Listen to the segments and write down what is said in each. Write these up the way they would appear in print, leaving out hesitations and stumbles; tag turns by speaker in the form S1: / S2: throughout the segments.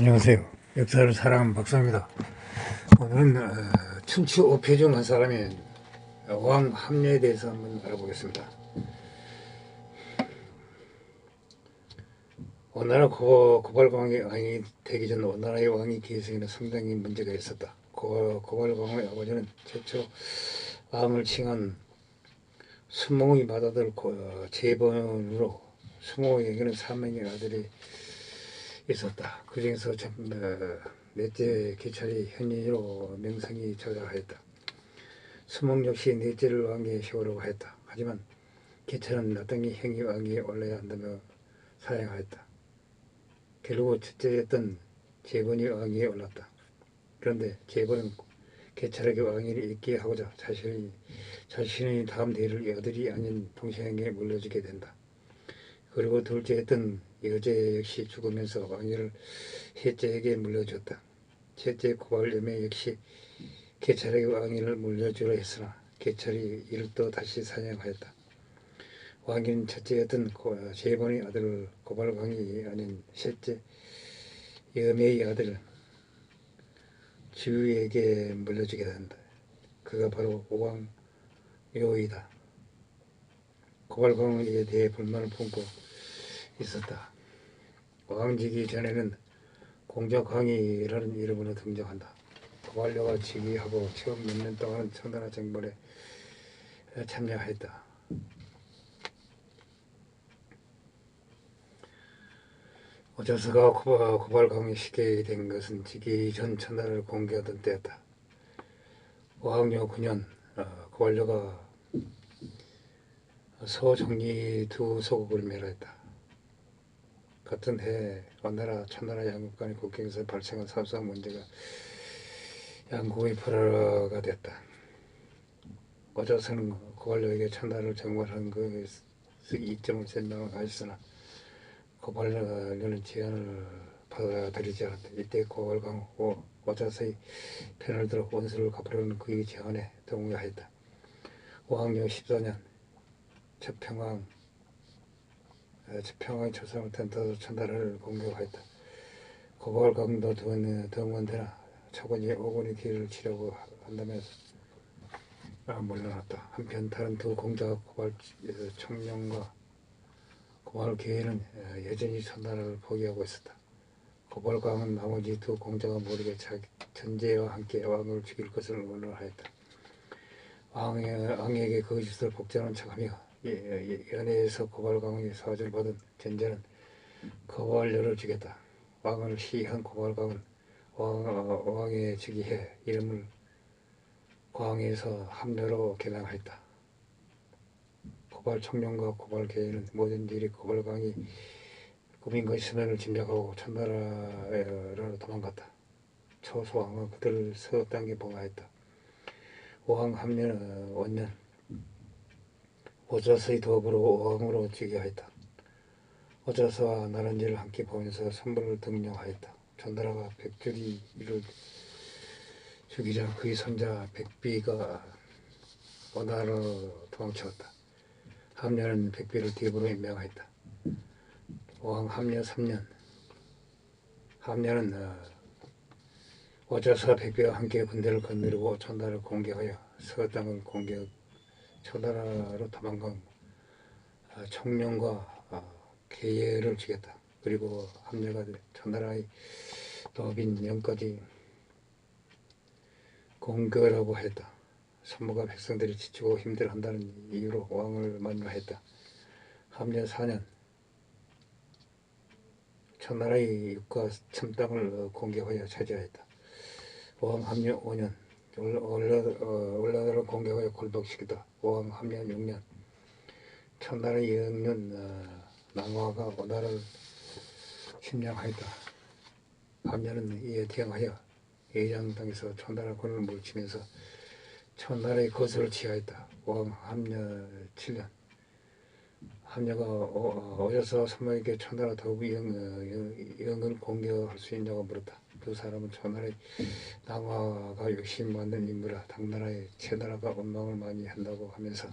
S1: 안녕하세요. 역사를 사랑하는 박사입니다. 오늘은 춘추 5표 중 한 사람인 왕 함려에 대해서 한번 알아보겠습니다. 오나라 고발광이 되기 전 오나라의 왕위 계승에는 상당히 문제가 있었다. 고발광의 아버지는 최초 왕을 칭한 수몽의 맏아들 제본으로 수몽에게는 3명의 아들이 있었다. 그 중에서 넷째 계찰이 현인으로 명성이 저하였다. 수몽 역시 넷째를 왕위에 세우려고 했다. 하지만 계찰은 나중에 형이 왕위에 올라야 한다며 사양하였다. 결국 첫째였던 제본이 왕위에 올랐다. 그런데 제본은 계찰에게 왕위를 잇게 하고자 자신의 다음 대를 아들이 아닌 동생에게 물려주게 된다. 그리고 둘째였던 여제 역시 죽으면서 왕위를 셋째에게 물려줬다. 셋째 고발염에 역시 계찰에게 왕위를 물려주려 했으나 계찰이 이를 또 다시 사냥하였다. 왕위는 첫째였던 제본의 아들 고발광이 아닌 셋째 염의 아들 주에게 물려주게 된다. 그가 바로 오왕묘이다. 고발광에 대해 불만을 품고 있었다. 왕지기 전에는 공작광이라는 이름으로 등장한다. 고발료가 즉위하고 처음 몇 년 동안은 청나라 정벌에 참여했다. 오저서가 고발광이 시게 된 것은 즉위 전 천하를 공개하던 때였다. 오학료 9년 고발료가 소정리 두 소국을 멸하였다. 같은 해 오나라 천나라 양국 간의 국경에서 발생한 사소한 문제가 양국의 불화가 됐다. 오저서는 고발료에게 천나라를 정벌하는 것에 이점을 설명하였으나 고발료는 제안을 받아들이지 않았다. 이때 고발광 오저서의 편을 들어 원수를 갚으려는 그의 제안에 동의하였다. 오학료 14년 첩평왕이 조선을 텐터서 천나라를 공격하였다. 고발광도 동원되나 차관이 오군의 뒤를 치려고 한다면서 물러났다. 한편 다른 두 공자가 고발 청령과 고발 계획은 여전히 천나라를 포기하고 있었다. 고발광은 나머지 두 공자가 모르게 전제와 함께 왕을 죽일 것을 원하였다. 왕에게 거짓을 복제하는 척하며 연회에서 고발광의 사주를 받은 전제는 고발료를 주겠다. 왕을 시한 고발광은 왕에 즉위해 이름을 광에서 함려로 개명하였다. 고발청룡과 고발계에는 모든 일이 고발광이 꾸민 것임을 짐작하고 천나라로 도망갔다. 초소왕은 그들을 서당에 봉하였다. 오왕 함려 원년 오저서의 도읍으로 오왕으로 즉위하였다. 오저서와 나란지를 함께 보면서 선물을 등용하였다. 천나라가 백주리를 죽이자 그의 손자 백비가 오나라로 도망쳤다. 함려는 백비를 대부로 임명하였다. 오왕 함려 3년 함려는 오저서 백비와 함께 군대를 거느리고 천나라를 공격하여 서당을 공격 천나라로 도망간 청룡과 계예를 죽였다. 그리고 함려가 천나라의 도빈 영까지 공격하라고 했다. 선무가 백성들이 지치고 힘들어한다는 이유로 왕을 만류했다. 함려 4년 천나라의 육과 첨땅을 공격하여 차지하였다. 오왕 함려 5년 올라라를 공격하여 굴복시켰다. 오왕 함려 6년 천나라의 영년 낭화가 오나라를 침략하였다. 함려는 이에 대항하여 예장당에서 천나라 군을 물리치면서 천나라의 거수를 취하였다. 오왕 함려 7년 함려가 오저서 선무에게 천나라 도읍 영을 공격할 수 있냐고 물었다. 두 사람은 천나라의 낭화가 욕심 많은 인물이라 당나라의 제나라가 원망을 많이 한다고 하면서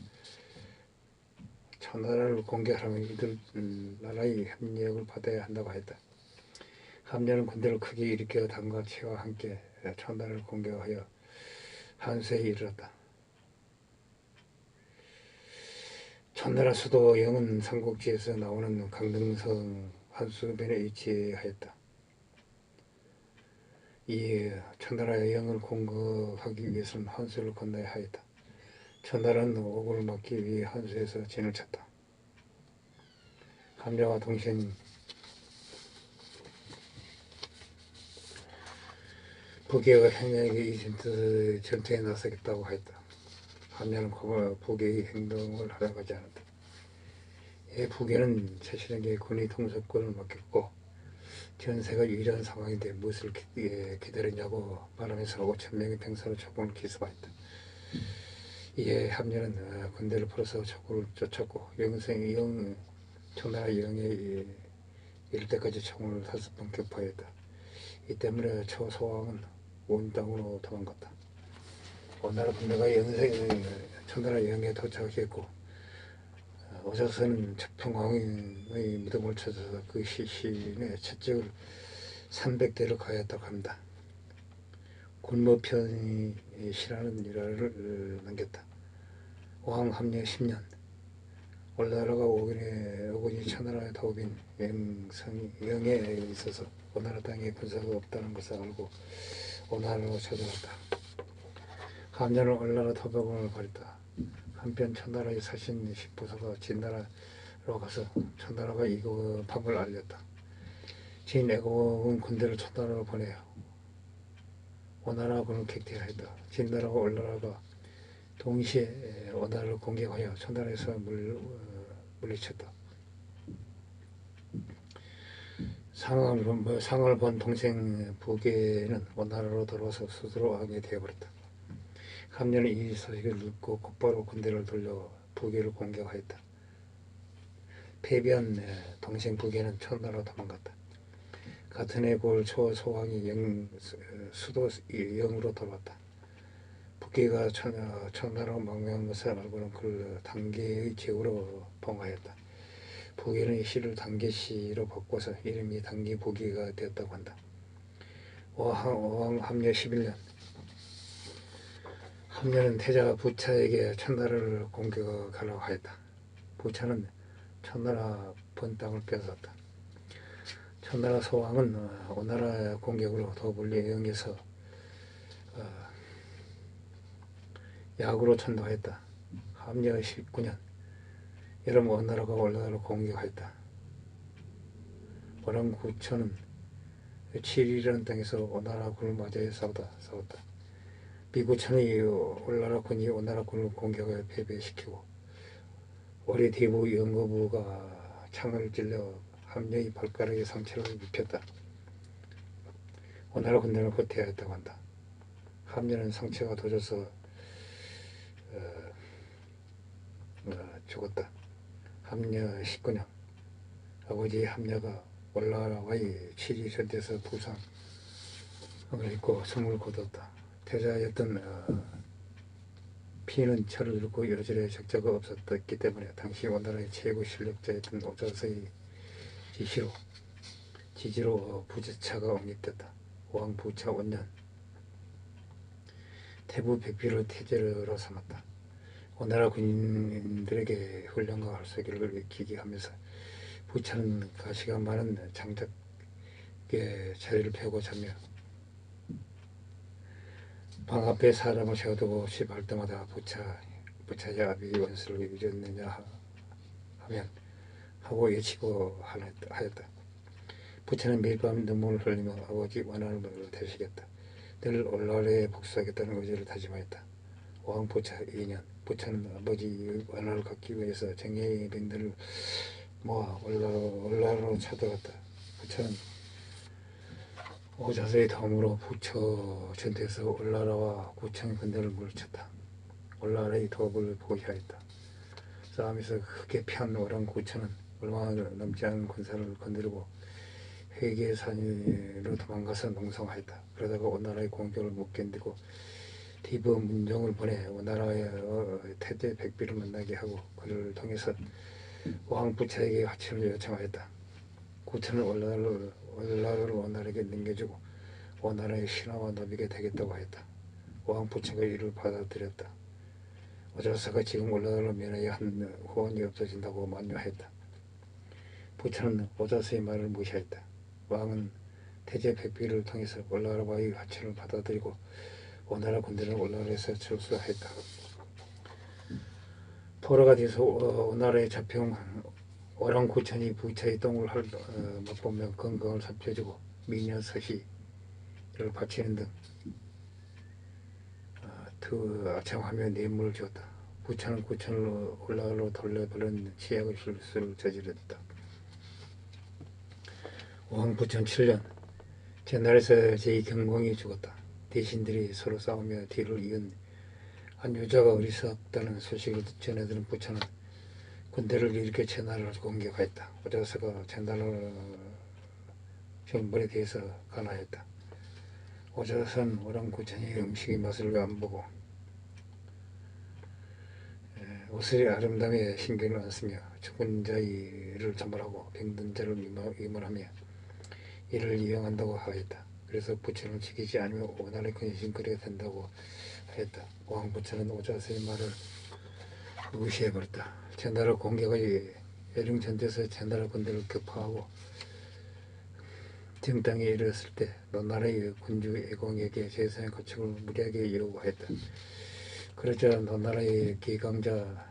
S1: 천나라를 공격하려면 이들 나라의 협력을 받아야 한다고 했다. 함려는 군대를 크게 일으켜 당과 치와 함께 천나라를 공격하여 한수에 이르렀다. 천나라 수도 영은 삼국지에서 나오는 강릉성 한수변에 위치하였다. 이 천나라의 영을 공격하기 위해서는 한수를 건너야 하였다. 천나라는 오고를 막기 위해 한수에서 진을 쳤다. 함려와 동생 부계가 행령에게 이 전투에 나서겠다고 하였다. 함려는 부계의 행동을 허락하지 않았다. 부계는 자신에게 군의 통수권을 맡겼고 전세가 유리한 상황인데 무엇을 기다리냐고 말하면서 5,000명의 병사로 적군을 기습하였다. 이에 함려는 군대를 풀어서 적군을 쫓았고 천나라 영에 이를 때까지 총을 5번 격파했다. 이 때문에 초소왕은 온 땅으로 도망갔다. 오나라 군대가 천나라 영에 도착했고 오자선은 적평왕의 무덤을 찾아서 그 시신의 채찍을 300대를 가했다고 합니다. 굶어편이 시라는 일화를 남겼다. 왕 함려 10년 올나라가 오군이 천나라의 도읍인 영에 있어서 오나라 땅에 군사가 없다는 것을 알고 오나라로 쳐들어갔다. 함려는 올나라 토백을 벌였다. 한편 천나라의 사신 10부서가 진나라로 가서 천나라가 이거 밤을 알렸다. 진애고은 군대를 천나라로 보내어 오나라군을 격퇴하였다. 진나라와 올나라가 동시에 오나라를 공격하여 천나라에서 물리쳤다. 상을 본 동생 부계는 오나라로 돌아와서 스스로 왕이 되어버렸다. 함려는 이 소식을 듣고 곧바로 군대를 돌려 부계를 공격하였다. 패배한 동생 부계는 천나라로 도망갔다. 같은 해 9월 초 소왕이 수도 영으로 돌아왔다. 부계가 천나라로 망명한 것을 알고는 그를 단계의 제후로 봉하였다. 부계는 시를 단계시로 바꿔서 이름이 단계부계가 되었다고 한다. 왕 함려 11년 함려는 태자 부차에게 천나라를 공격하려고 하였다. 부차는 천나라 본 땅을 뺏었다. 천나라 소왕은 오나라 공격으로 도불리 영에서 야구로 천도하였다. 함려 19년 여름 오나라가 올나라를 공격하였다. 오랑구천은 7일이라는 땅에서 오나라 군을 맞이해 싸웠다. 미구천의 올나라 군이 오나라 군을 공격하여 패배시키고 올해 대부 영거부가 창을 찔러 함려의 발가락에 상처를 입혔다. 오나라 군대는 후퇴하였다고 한다. 함려는 상처가 도져서 죽었다. 함려 19년 아버지 함려가 올나라와의 7일 전투에서 부상을 입고 숨을 거뒀다. 태자였던 피는 철을 들고 이러저러 적자가 없었기 때문에 당시 오나라의 최고 실력자였던 오자서의 지지로 부차가 옹립됐다. 왕 부차 원년 태부 백비를 태제로 삼았다. 오나라 군인들에게 훈련과 활쏘기를 기기하면서 부차는 가시가 많은 장작에 자리를 펴고 자며 방 앞에 사람을 세워두고 시발 때마다 부차야 아비 원수를 잊었느냐 하고 외치고 하였다. 부차는 매일 밤 눈물을 흘리며 아버지 원한을 되시겠다. 늘 올나라에 복수하겠다는 의지를 다짐하였다. 왕 부차 2년 부차는 아버지 원한을 갚기 위해서 정예의兵들을 모아 올나라로 쳐들어갔다. 부차는 오자서의 도움으로 부처 전투에서 올나라와 구청 군대를 물리쳤다. 올나라의 도읍을 포기하였다. 싸움에서 크게 피한 오랑구천은 얼마 남지 않은 군사를 건드리고 회계산으로 도망가서 농성하였다. 그러다가 오나라의 공격을 못 견디고 디브 문종을 보내 오나라의 태제 백비를 만나게 하고 그를 통해서 왕 부차에게 화친을 요청하였다. 구천은 원나라를 원나라에게 넘겨주고 원나라의 신하와 노비가 되겠다고 했다. 왕 부처가 이를 받아들였다. 오자사가 지금 원나라를 면해야 한 후원이 없어진다고 만류했다. 부처는 오자사의 말을 무시했다. 왕은 태제 백비를 통해서 원나라와의 화친을 받아들이고 원나라 군대를 원나라에서 철수했다. 포로가 돼서 원나라에 잡혀온 오랑구천이 부처의 똥을 맛보며 건강을 살펴주고 미녀 서시를 바치는 등 아첨하며 뇌물을 주었다. 부처는 구천을 원나라로 돌려보려는 치약의 실수를 저질렀다. 왕부천 7년 제날에서 제2경공이 죽었다. 대신들이 서로 싸우며 뒤를 이은 한 여자가 어리석다는 소식을 전해들은 부처는 군대를 일으켜 제나라를 공격하였다. 오자사가 제나라 정벌에 대해서 간화했다. 오자사는 오랑구천의 음식의 맛을 안 보고 옷의 아름다움에 신경을 안 쓰며 죽은 자를 전발하고 병든 자를 위문하며 이를 이용한다고 하였다. 그래서 부처를 지키지 않으면 원나라의 근심 그래야 된다고 하였다. 왕부처는 오자사의 말을 무시해버렸다. 제나라 공격의 애릉전투에서 제나라 군대를 격파하고 정당에 이르렀을 때 너나라의 군주 애공에게 제사의 거축을 무리하게 요구하였다. 그러자 너나라의 계강자가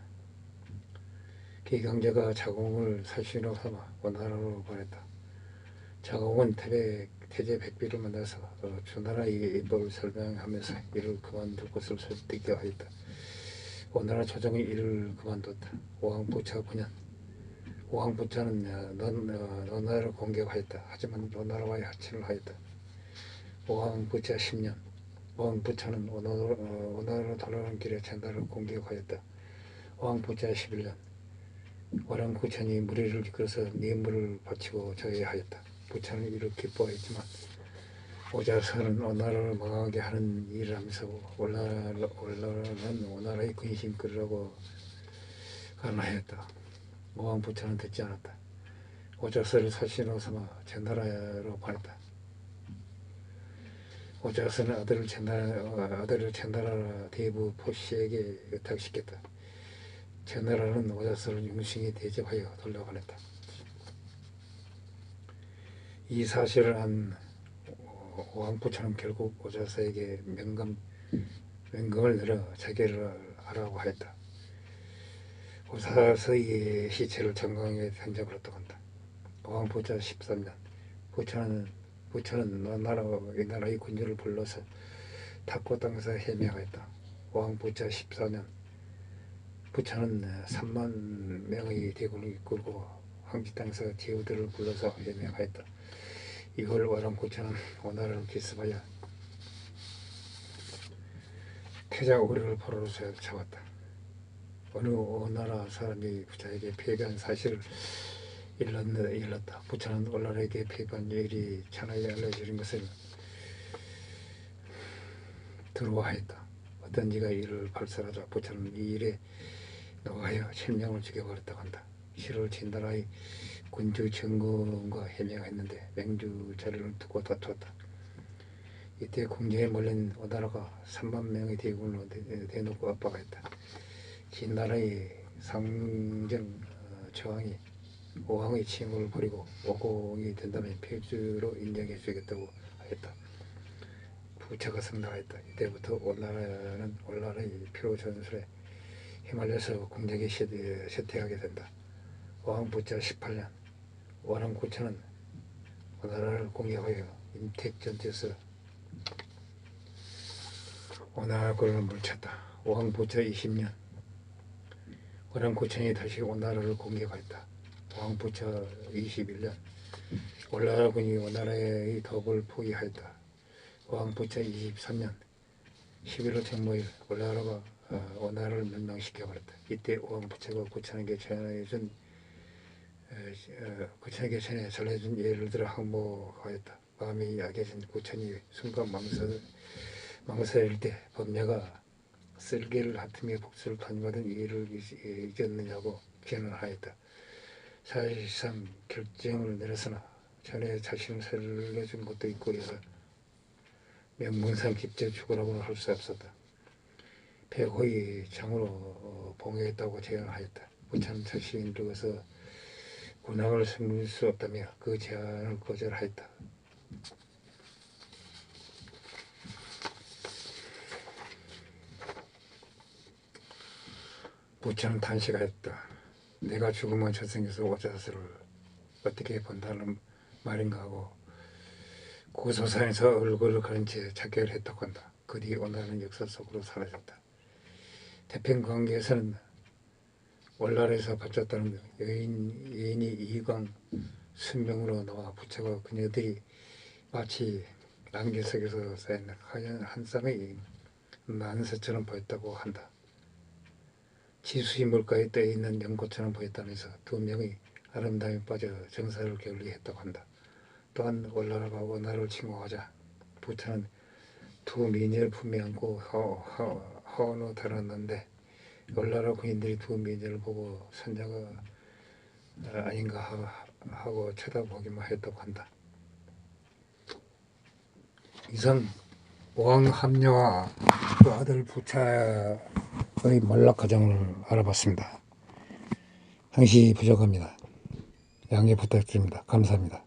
S1: 자공을 살신으로 삼아 원나라로 보냈다. 자공은 태제 백비를 만나서 주나라의 입법을 설명하면서 이를 그만둘 것을 설득하였다. 원나라 조정이 이를 그만뒀다. 오왕부차 9년 오왕부차는 너나라를 공격하였다. 하지만 너나라와의 합치를 하였다. 오왕부차 10년 오왕부차는 원나라로 돌아가는 길에 제나라를 공격하였다. 오왕부차 11년 오랑구천이 무리를 이끌어서 뇌물을 바치고 저해하였다. 부차는 이를 기뻐했지만 오자사는 원나라를 망하게 하는 일을 하면서 원나라는 원나라의 근심거리라고 간화하였다. 오왕부차는 듣지 않았다. 오자사를 사신으로 삼아 제나라로 보냈다. 오자사는 아들을 제나라 대부 포시에게 의탁시켰다. 제나라는 오자사를 융숭히 대접하여 돌려보냈다. 이 사실을 안 오왕부차는 결국 오자사에게 명금을 내려 자기를 하라고 하였다. 오자사의 시체를 정강에 던져버렸다고 한다. 오왕부차 13년 부처는 이 나라의 군주를 불러서 탁고 땅에서 해명하였다. 오왕부차 14년 부처는 3만 명의 대군을 이끌고 황지 땅에서 제후들을 불러서 해명하였다. 이걸 오랑구천은 원나라를 기습하여 태자 오리를 포로로 잡았다. 어느 원나라 사람이 부처에게 패배한 사실을 일렀다. 부처는 원나라에게 패배한 일이 천하에 알려지는 것을 두려워하였다. 어떤 이가 이를 발설하자 부처는 이 일에 노하여 10명을 죽여버렸다고 한다. 7월 진나라의 군주 정금과 해명했는데 맹주 자리를 두고 다투었다. 이때 궁정에 몰린 원나라가 3만 명의 대군을 대놓고 압박했다. 진나라의 상정 저항이 오왕의 칭호를 버리고 오공이 된다면 필주로 인정해 주겠다고 하였다. 부처가 승낙하였다. 이때부터 원나라의 피로 전술에 휘말려서 궁정에 쇠퇴하게 된다. 오왕부차 18년 오랑구천은 원나라를 공격하여 임택전투에서 원나라군을 물쳤다. 오왕부차 20년 오랑구천이 다시 원나라를 공격하였다. 오왕부차 21년 원나라군이 원나라의 덕을 포기하였다. 오왕부차 23년 11월 정모일 원나라를 멸망시켜버렸다. 이때 오왕부차가 구천에게 전해준 예를 들어 항모하였다. 마음이 약해진 구천이 순간 망설일 때 범녀가 쓸개를 핫으며 복수를 간받은 이를 잊었느냐고 견언하였다. 사실상 결정을 내렸으나 전에 자신을 살려준 것도 있고 그래서 명문상 깊제 죽으라고는 할 수 없었다. 백호의 장으로 봉해했다고 제안하였다. 부처는 자신이 늙어서 군왕을 섬길 수 없다며 그 제안을 거절하였다. 부처는 단식하였다. 내가 죽으면 저승에서 오자스를 어떻게 본다는 말인가 하고 고소산에서 얼굴을 가린 채 자결을 했다고 한다. 그 뒤 오늘은 역사 속으로 사라졌다. 태평관계에서는 월날에서 바쳤다는 여인이 이광 순명으로 나와 부처가 그녀들이 마치 안개 속에서 쌓인 하얀 한 쌍의 만세처럼 보였다고 한다. 지수의 물가에 떠있는 연꽃처럼 보였다면서 두 명의 아름다움에 빠져 정사를 결리했다고 한다. 또한 월나라가 원나를 침공하자 부처는 두 미녀를 품에 안고 하원으로 달았는데 월나라 군인들이 두 미녀를 보고 선자가 아닌가 하고 쳐다보기만 했다고 한다. 이상 왕합녀와 그 아들 부차의 몰락 과정을 알아봤습니다. 당시 부족합니다. 양해 부탁드립니다. 감사합니다.